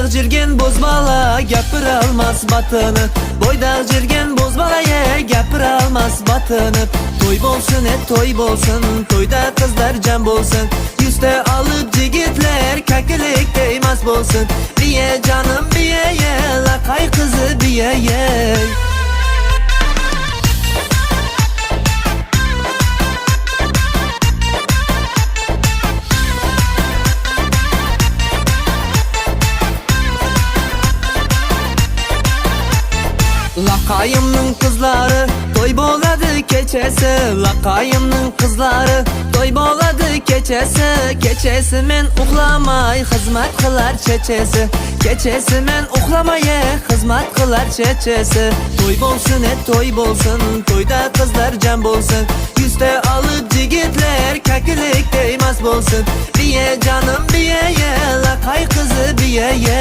Boydak jirgen bozbala gapiralmas batınıp, boydak jirgen bozbalaya gapiralmas batınıp. Toy bolsun toy bolsun, toyda kızlar cem bolsun. Yüzde alıp jigitler kakilik değmez bolsun. Biye canım biye ye, lakay kızı biye ye. Lakayımның kızları toy boladı keçesi, lakayımның kızları toy boladı keçesi. Keçesi men uxlamay xizmat qilar chechesi, keçesi men uxlamay xizmat qilar chechesi. Toy bolsun toy bolsun, toyda kızlar cem bolsun. Yüzde alıp jigitler kakilik değmez bolsun. Biye canım biye ye, lakay kızı biye ye.